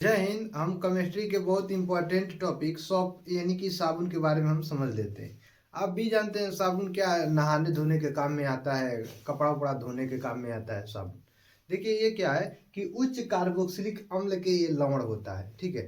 जय हिंद। हम केमिस्ट्री के बहुत इंपॉर्टेंट टॉपिक सॉप यानी कि साबुन के बारे में हम समझ लेते हैं। आप भी जानते हैं साबुन क्या है, नहाने धोने के काम में आता है, कपड़ा उपड़ा धोने के काम में आता है साबुन। देखिए ये क्या है कि उच्च कार्बोक्सिलिक अम्ल के ये लवण होता है, ठीक है।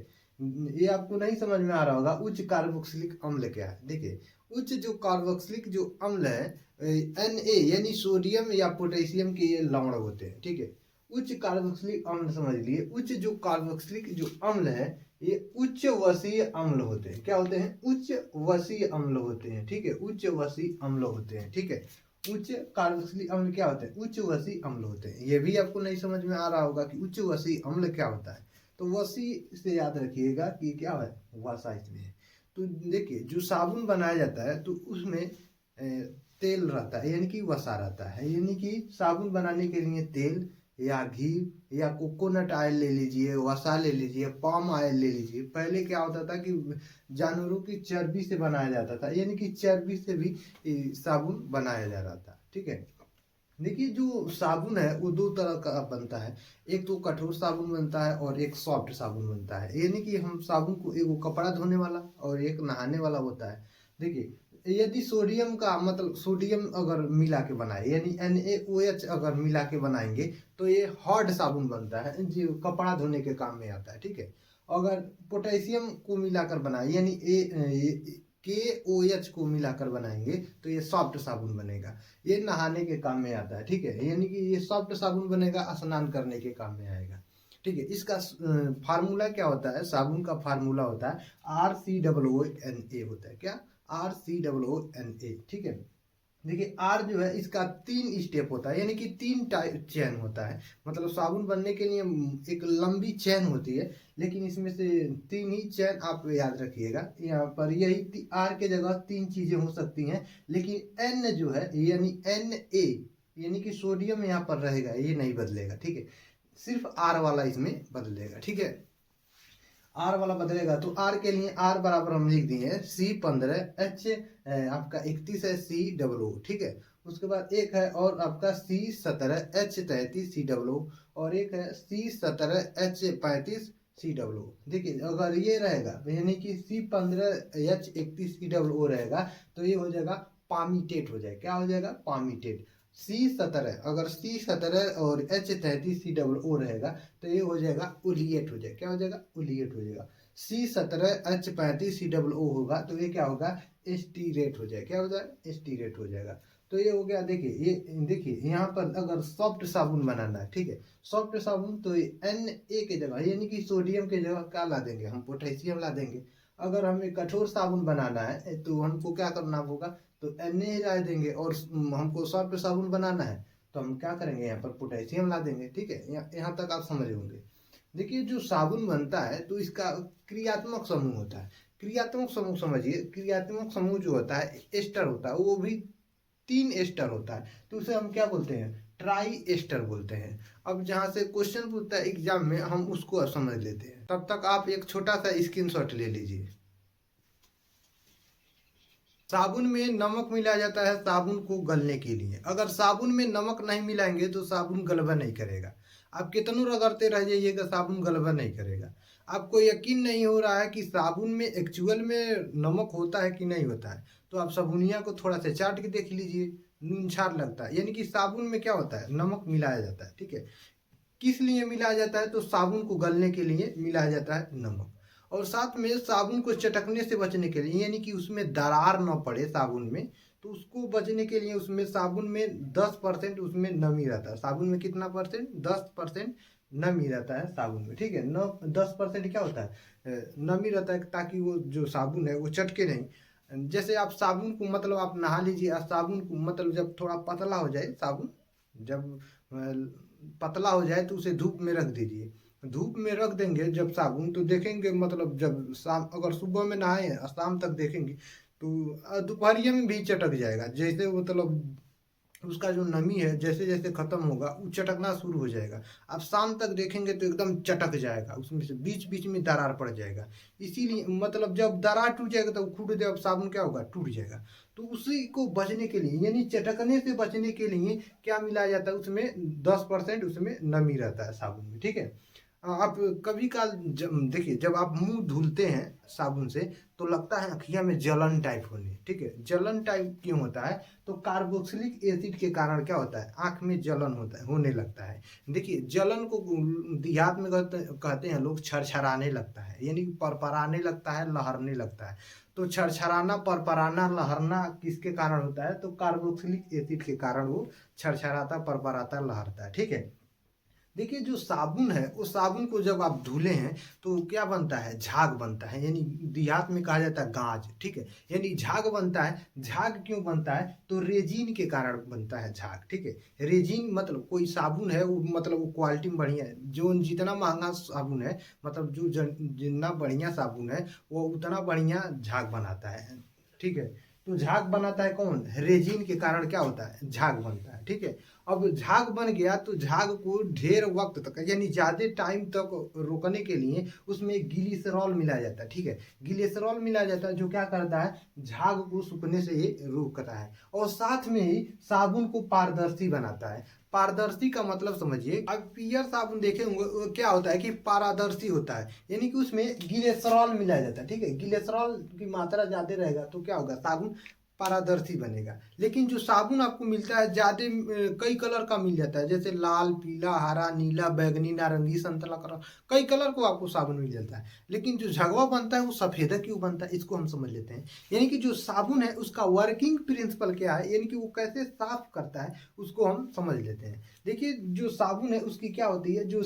ये आपको नहीं समझ में आ रहा होगा उच्च कार्बोक्सिलिक अम्ल क्या है। देखिए उच्च जो कार्बोक्सिलिक जो अम्ल है Na यानी सोडियम या पोटेशियम के ये लवण होते हैं, ठीक है। उच्च कार्बोक्सिलिक अम्ल समझ लिए, उच्च जो कार्बोक्सिलिक जो अम्ल है ये उच्च वसीय अम्ल होते हैं। क्या होते हैं? उच्च वसीय अम्ल होते हैं, ठीक है। उच्च वसीय अम्ल होते हैं, ठीक है। उच्च कार्बोक्सिलिक अम्ल क्या होते हैं? उच्च वसीय अम्ल होते हैं। ये भी आपको नहीं समझ में आ रहा होगा कि उच्च वसीय अम्ल क्या होता है। तो वसीय से याद रखिएगा कि क्या है, वसा इसमें है। तो देखिए जो साबुन बनाया जाता है तो उसमें तेल रहता है यानी कि वसा रहता है, यानी कि साबुन बनाने के लिए तेल या घी या कोकोनट ऑयल ले लीजिए, वसा ले लीजिए, पाम ऑयल ले लीजिए। पहले क्या होता था कि जानवरों की चर्बी से बनाया जाता था, यानी कि चर्बी से भी साबुन बनाया जा रहा था, ठीक है। देखिए जो साबुन है वो दो तरह का बनता है। एक तो कठोर साबुन बनता है और एक सॉफ्ट साबुन बनता है, यानी कि हम साबुन को एक वो कपड़ा धोने वाला और एक नहाने वाला होता है। देखिए यदि सोडियम का मतलब सोडियम अगर मिला के बनाए यानी NaOH अगर मिला के बनाएंगे तो ये हार्ड साबुन बनता है जो कपड़ा धोने के काम में आता है, ठीक है। अगर पोटेशियम को मिलाकर बनाए यानी KOH को मिलाकर बनाएंगे तो ये सॉफ्ट साबुन बनेगा। ये नहाने के काम में आता है, ठीक है। यानी कि ये सॉफ्ट साबुन बनेगा, स्नान करने के काम में आएगा, ठीक है। इसका फार्मूला क्या होता है? साबुन का फार्मूला होता है RCOONA होता है। क्या? RCOONA, ठीक है। देखिए आर जो है इसका 3 स्टेप होता है, यानी कि 3 टाइप चेन होता है। मतलब साबुन बनने के लिए एक लंबी चेन होती है, लेकिन इसमें से 3 ही चेन आप याद रखिएगा। यहाँ पर यही आर के जगह 3 चीजें हो सकती हैं, लेकिन एन जो है यानी Na यानी कि सोडियम यहाँ पर रहेगा, ये नहीं बदलेगा, ठीक है। सिर्फ आर वाला इसमें बदलेगा, ठीक है। आर वाला बदलेगा तो आर के लिए आर बराबर हम लिख दिए C15H आपका 31 है COO, ठीक है। उसके बाद एक है और आपका C17H33 COO और एक है C17H35 COO। देखिए अगर ये रहेगा यानी कि C15H31 COO रहेगा तो ये हो जाएगा पामीटेट हो जाएगा। क्या हो जाएगा? पामीटेट। C17 अगर C17 और H33 COO रहेगा तो ये हो जाएगा उलिएट हो जाएगा। क्या हो जाएगा? उलिएट हो जाएगा। C17H35 COO होगा तो ये क्या होगा? एस्टीरेट हो जाएगा। क्या हो जाएगा? एस्टीरेट हो जाएगा। तो ये हो गया। देखिए यहाँ पर अगर सॉफ्ट साबुन बनाना है, ठीक है, सॉफ्ट साबुन तो Na के जगह यानी कि सोडियम के जगह क्या ला देंगे? हम पोटेशियम ला देंगे। अगर हमें कठोर साबुन बनाना है तो हमको क्या करना होगा? तो Na ही ला देंगे। और हमको सॉफ्ट साबुन बनाना है तो हम क्या करेंगे? यहाँ पर पोटेशियम ला देंगे, ठीक है। यहाँ तक आप समझ होंगे। देखिए जो साबुन बनता है तो इसका क्रियात्मक समूह होता है। क्रियात्मक समूह समझिए, क्रियात्मक समूह जो होता है एस्टर होता है, वो भी 3 एस्टर होता है तो उसे हम क्या बोलते हैं? ट्राई एस्टर बोलते हैं। अब जहाँ से क्वेश्चन पूछता है एग्जाम में हम उसको समझ लेते हैं, तब तक आप एक छोटा सा स्क्रीनशॉट ले लीजिए। साबुन में नमक मिलाया जाता है साबुन को गलने के लिए। अगर साबुन में नमक नहीं मिलाएंगे तो साबुन गलबा नहीं करेगा। आप कितनों रगड़ते रह जाइएगा साबुन गलबा नहीं करेगा। आपको यकीन नहीं हो रहा है कि साबुन में एक्चुअल में नमक होता है कि नहीं होता है, तो आप साबुनिया को थोड़ा सा चाट के देख लीजिए, नून छार लगता है। यानी कि साबुन में क्या होता है? नमक मिलाया जाता है, ठीक है। किस लिए मिलाया जाता है? तो साबुन को गलने के लिए मिलाया जाता है नमक। और साथ में साबुन को चटकने से बचने के लिए यानी कि उसमें दरार न पड़े साबुन में, तो उसको बचने के लिए उसमें साबुन में 10% उसमें नमी रहता है। साबुन में कितना परसेंट? 10% नमी रहता है साबुन में, ठीक है। न 10% क्या होता है? नमी रहता है ताकि वो जो साबुन है वो चटके नहीं। जैसे आप साबुन को मतलब आप नहा लीजिए, साबुन को मतलब जब थोड़ा पतला हो जाए साबुन, जब पतला हो जाए तो उसे धूप में रख दीजिए। धूप में रख देंगे जब साबुन, तो देखेंगे मतलब जब शाम अगर सुबह में नहाए और शाम तक देखेंगे तो दोपहरिया में भी चटक जाएगा। जैसे मतलब उसका जो नमी है जैसे जैसे खत्म होगा वो चटकना शुरू हो जाएगा। आप शाम तक देखेंगे तो एकदम चटक जाएगा, उसमें से बीच बीच में दरार पड़ जाएगा। इसीलिए मतलब जब दरार टूट जाएगा तो खुद जब साबुन क्या होगा? टूट जाएगा। तो उसी को बचने के लिए यानी चटकने से बचने के लिए क्या मिलाया जाता है? उसमें 10% उसमें नमी रहता है साबुन में, ठीक है। आप कभी काल देखिए, जब आप मुंह धुलते हैं साबुन से तो लगता है अखियां में जलन टाइप होने, ठीक है। जलन टाइप क्यों होता है? तो कार्बोक्सिलिक एसिड के कारण क्या होता है, आंख में जलन होता है, होने लगता है। देखिए, जलन को देहात में कहते हैं लोग छरछराने लगता है, यानी परपराने लगता है, लहरने लगता है। तो छरछराना, परपराना, लहरना किसके कारण होता है? तो कार्बोक्सिलिक एसिड के कारण वो छरछराता, परपराता, लहरता है, ठीक है। देखिए, जो साबुन है उस साबुन को जब आप धुले हैं तो क्या बनता है, झाग बनता है, यानी देहात में कहा जाता है गाज, ठीक है। यानी झाग बनता है। झाग क्यों बनता है? तो रेजिन के कारण बनता है झाग, ठीक है। रेजिन मतलब कोई साबुन है वो, मतलब वो क्वालिटी में बढ़िया है, जो जितना महंगा साबुन है, मतलब जो जितना बढ़िया साबुन है वो उतना बढ़िया झाग बनाता है, ठीक है। तो झाग बनाता है कौन? रेजिन के कारण क्या होता है, झाग बनता है, ठीक है। अब झाग बन गया तो झाग को ढेर वक्त तक, यानी ज्यादा टाइम तक रोकने के लिए उसमें ग्लिसरॉल मिलाया जाता है, ठीक है। ग्लिसरॉल मिलाया जाता है जो क्या करता है, झाग को सूखने से ये रोकता है, और साथ में ही साबुन को पारदर्शी बनाता है। पारदर्शी का मतलब समझिए, अब पियर साबुन देखे होंगे, वो क्या होता है कि पारदर्शी होता है, यानी कि उसमें ग्लिसरॉल मिलाया जाता है, ठीक है। ग्लिसरॉल की मात्रा ज्यादा रहेगा तो क्या होगा, साबुन पारदर्शी बनेगा। लेकिन जो साबुन आपको मिलता है ज्यादा कई कलर का मिल जाता है, जैसे लाल, पीला, हरा, नीला, बैगनी, नारंगी, संतरा कलर, कई कलर को आपको साबुन मिल जाता है। लेकिन जो झगवा बनता है वो सफेदा क्यों बनता है, इसको हम समझ लेते हैं। यानी कि जो साबुन है उसका वर्किंग प्रिंसिपल क्या है, यानी कि वो कैसे साफ करता है, उसको हम समझ लेते हैं। देखिए, जो साबुन है उसकी क्या होती है, जो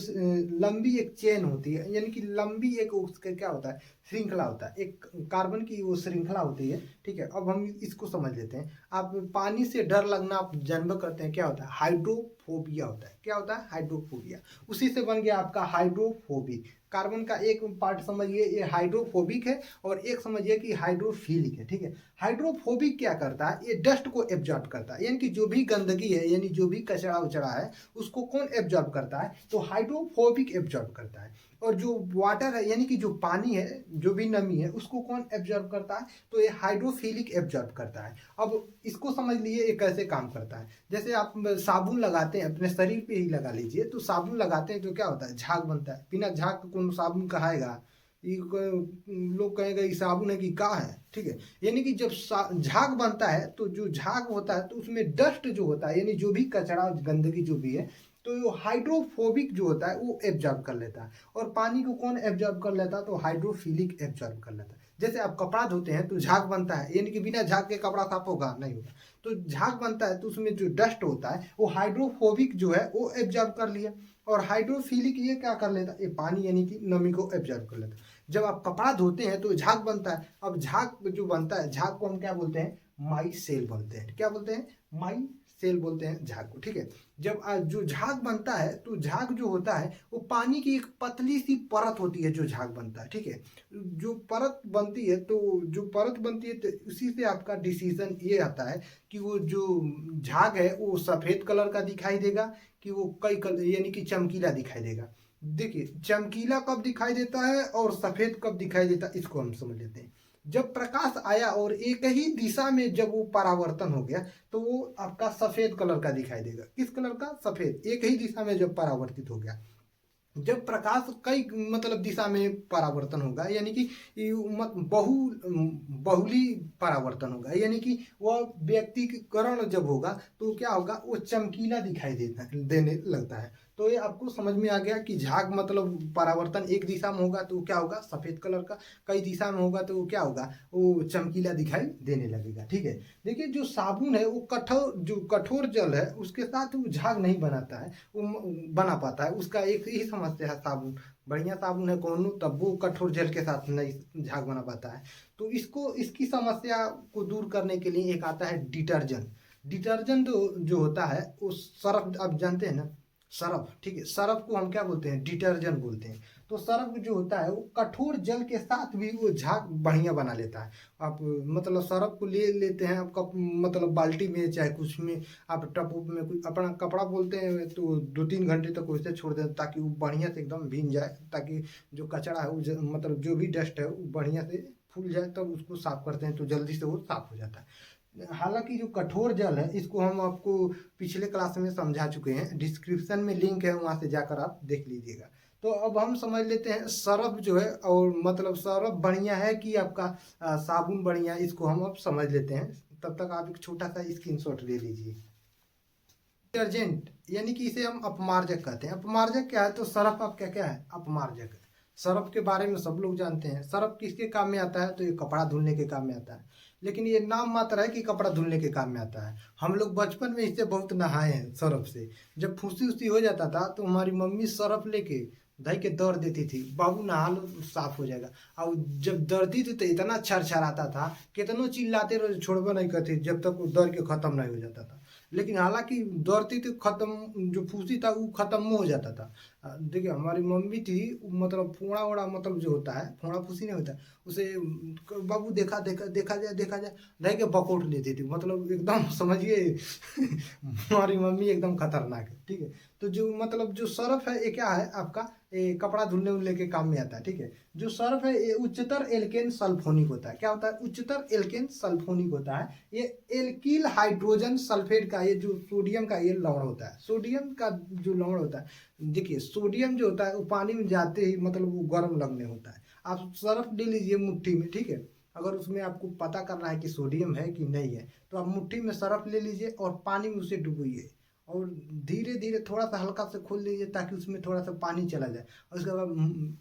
लंबी एक चेन होती है, यानी कि लंबी एक उसका क्या होता है, श्रृंखला होता है, एक कार्बन की वो श्रृंखला होती है, ठीक है। अब हम इसको समझ लेते हैं। आप पानी से डर लगना आप जन्म करते हैं, क्या होता है, हाइड्रोफोबिया होता है। क्या होता है, हाइड्रोफोबिया। उसी से बन गया आपका हाइड्रोफोबिक। कार्बन का एक पार्ट समझिए ये हाइड्रोफोबिक है, और एक समझिए कि हाइड्रोफिलिक है, ठीक है। हाइड्रोफोबिक क्या करता है, ये डस्ट को एब्जॉर्ब करता है, यानी कि जो भी गंदगी है, यानी जो भी कचरा उचड़ा है उसको कौन एब्जॉर्ब करता है, तो हाइड्रोफोबिक एब्जॉर्ब करता है। और जो वाटर है, यानी कि जो पानी है, जो भी नमी है, उसको कौन एब्जॉर्ब करता है, तो ये हाइड्रोफिलिक एब्जॉर्ब करता है। अब इसको समझ लिए ये कैसे काम करता है। जैसे आप साबुन लगाते हैं, अपने शरीर पे ही लगा लीजिए, तो साबुन लगाते हैं तो क्या होता है, झाग बनता है। बिना झाग का कौन साबुन कहाएगा, ये लोग कहेगा ये साबुन है कि का है, ठीक है। यानी कि जब झाग बनता है तो जो झाग होता है तो उसमें डस्ट जो होता है, यानी जो भी कचरा गंदगी जो भी है, तो हाइड्रोफोबिक जो होता है वो एब्जॉर्ब कर लेता है। और पानी को कौन एब्जॉर्ब कर लेता है, तो हाइड्रोफिलिक एब्जॉर्ब कर लेता है। जैसे आप कपड़ा धोते हैं तो झाग बनता है, यानी कि बिना झाग के कपड़ा साफ होगा, नहीं होगा। तो झाग बनता है तो उसमें जो डस्ट होता है वो हाइड्रोफोबिक जो है वो एब्जॉर्ब कर लिया, और हाइड्रोफिलिक ये क्या कर लेता है, ये पानी यानी कि नमी को एब्जॉर्ब कर लेता है। जब आप कपड़ा धोते हैं तो झाग बनता है। अब झाग जो बनता है, झाग को हम क्या बोलते हैं, माई सेल बोलते हैं। क्या बोलते हैं, माई सेल बोलते हैं झाग को, ठीक है। जब जो झाग बनता है तो झाग जो होता है वो पानी की एक पतली सी परत होती है, जो झाग बनता है, ठीक है। जो परत बनती है, तो जो परत बनती है तो उसी से आपका डिसीजन ये आता है कि वो जो झाग है वो सफेद कलर का दिखाई देगा, कि वो कई कलर, यानी कि चमकीला दिखाई देगा। देखिए, चमकीला कब दिखाई देता है और सफेद कब दिखाई देता है, इसको हम समझ लेते हैं। जब प्रकाश आया और एक ही दिशा में जब वो परावर्तन हो गया तो वो आपका सफेद कलर का दिखाई देगा। किस कलर का, सफेद। एक ही दिशा में जब परावर्तित हो गया। जब प्रकाश कई मतलब दिशा में परावर्तन होगा, यानी कि बहुली परावर्तन होगा, यानी कि वह व्यक्तिकरण जब होगा तो क्या होगा, वो चमकीला दिखाई देने लगता है। तो ये आपको समझ में आ गया कि झाग मतलब परावर्तन एक दिशा में होगा तो क्या होगा, सफेद कलर का। कई दिशा में होगा तो क्या होगा, वो चमकीला दिखाई देने लगेगा, ठीक है। देखिए, जो साबुन है वो कठोर जल है उसके साथ वो झाग नहीं बनाता है, वो बना पाता है। उसका एक ही समस्या है, साबुन बढ़िया साबुन है कौन, तब वो कठोर जल के साथ नहीं झाग बना पाता है। तो इसकी समस्या को दूर करने के लिए एक आता है डिटर्जेंट। डिटर्जेंट जो होता है वो सर्फ, आप जानते हैं ना, सरफ, ठीक है। सरफ को हम क्या बोलते हैं, डिटर्जेंट बोलते हैं। तो सरफ जो होता है वो कठोर जल के साथ भी वो झाग बढ़िया बना लेता है। आप मतलब सरफ को ले लेते हैं आप कप, मतलब बाल्टी में चाहे कुछ में, आप टप उप में कुछ अपना कपड़ा बोलते हैं तो 2-3 घंटे तक वैसे छोड़ दें ताकि वो बढ़िया से एकदम भीग जाए, ताकि जो कचरा है वो मतलब जो भी डस्ट है वो बढ़िया से फूल जाए, तब उसको साफ करते हैं तो जल्दी से वो साफ हो जाता है। हालांकि जो कठोर जल है इसको हम आपको पिछले क्लास में समझा चुके हैं, डिस्क्रिप्शन में लिंक है, वहां से जाकर आप देख लीजिएगा। तो अब हम समझ लेते हैं सरफ जो है, और मतलब सरफ बढ़िया है कि आपका साबुन बढ़िया है, इसको हम अब समझ लेते हैं। तब तक आप एक छोटा सा स्क्रीनशॉट ले लीजिए। डिटर्जेंट यानी कि इसे हम अपमार्जक कहते हैं। अपमार्जक क्या है? तो सरफ आप क्या क्या है? अपमार्जक है। सरफ के बारे में सब लोग जानते हैं। सरफ किसके काम में आता है? तो ये कपड़ा धुलने के काम में आता है, लेकिन ये नाम मात्र है कि कपड़ा धुलने के काम में आता है। हम लोग बचपन में इससे बहुत नहाए हैं सरफ से। जब फुंसी उसी हो जाता था तो हमारी मम्मी सरफ लेके धई के दर देती थी, बाबू नहा लो साफ हो जाएगा। और जब दर्दी थी तो इतना छरछराता था, कितनों चिल्लाते रहो छोड़बा नहीं करती जब तक वो दर के खत्म नहीं हो जाता था। लेकिन हालांकि दौड़ती तो खत्म, जो फूसी था वो खत्म हो जाता था। देखिए हमारी मम्मी थी, मतलब फोड़ा वोड़ा मतलब जो होता है, फोड़ा फूसी नहीं होता है, उसे बाबू देखा देखा देखा जाए रह के बकोट लेती थी, मतलब एकदम समझिए हमारी मम्मी एकदम खतरनाक है। ठीक है, तो जो मतलब जो सर्फ है ये क्या है आपका, ये कपड़ा धुलने उलने के काम में आता है। ठीक है, जो सर्फ है ये उच्चतर एल्केन सल्फोनिक होता है। क्या होता है? उच्चतर एल्केन सल्फोनिक होता है। ये एल्किल हाइड्रोजन सल्फेट का, ये जो सोडियम का ये लवण होता है। सोडियम का जो लवण होता है, देखिए सोडियम जो होता है वो पानी में जाते ही मतलब वो गर्म लगने होता है। आप सर्फ ले लीजिए मुट्ठी में, ठीक है, अगर उसमें आपको पता करना है कि सोडियम है कि नहीं है, तो आप मुट्ठी में सर्फ ले लीजिए और पानी में उसे डुबोइए, और धीरे धीरे थोड़ा सा हल्का से खोल लीजिए ताकि उसमें थोड़ा सा पानी चला जाए, और उसके बाद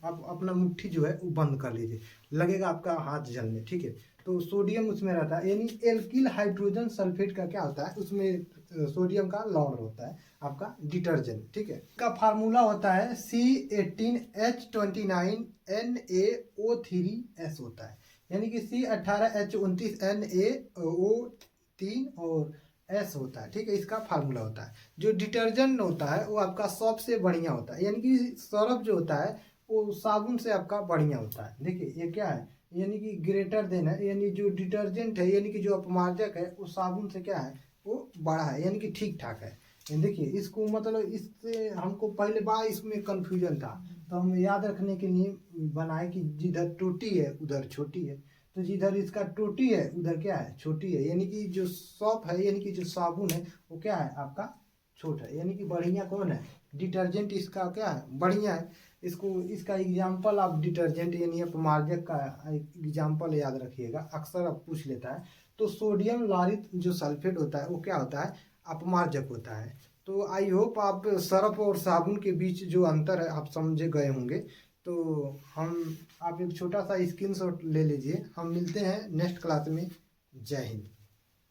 आप अपना मुट्ठी जो है वो बंद कर लीजिए, लगेगा आपका हाथ जलने। ठीक है, तो सोडियम उसमें रहता है, यानी एल्किल हाइड्रोजन सल्फेट का क्या होता है, उसमें सोडियम का लवण होता है आपका डिटर्जेंट। ठीक है, इसका फार्मूला होता है C18H29NaO3S होता है, यानी कि C18H29NaO3 और एस होता है। ठीक है, इसका फार्मूला होता है। जो डिटर्जेंट होता है वो आपका सबसे बढ़िया होता है, यानी कि सर्फ जो होता है वो साबुन से आपका बढ़िया होता है। देखिए ये क्या है, यानी कि ग्रेटर देन है, यानी जो डिटर्जेंट है यानी कि जो अपमार्जक है वो साबुन से क्या है, वो बड़ा है, यानी कि ठीक ठाक है। देखिए इसको मतलब इससे हमको पहले बड़ा इसमें कंफ्यूजन था, तो हम याद रखने के लिए बनाए कि जिधर टूटी है उधर छोटी है, तो जिधर इसका टोटी है उधर क्या है, छोटी है, यानी कि जो सॉप है यानी कि जो साबुन है वो क्या है आपका छोटा है, यानी कि बढ़िया कौन है, डिटर्जेंट इसका क्या है, बढ़िया है। इसको इसका एग्जाम्पल आप डिटर्जेंट यानी अपमार्जक का एग्जाम्पल याद रखिएगा, अक्सर आप पूछ लेता है। तो सोडियम लॉरिथ जो सल्फेट होता है वो क्या होता है, अपमार्जक होता है। तो आई होप आप सर्फ और साबुन के बीच जो अंतर है आप समझे गए होंगे। तो हम आप एक छोटा सा स्क्रीनशॉट ले लीजिए। हम मिलते हैं नेक्स्ट क्लास में। जय हिंद।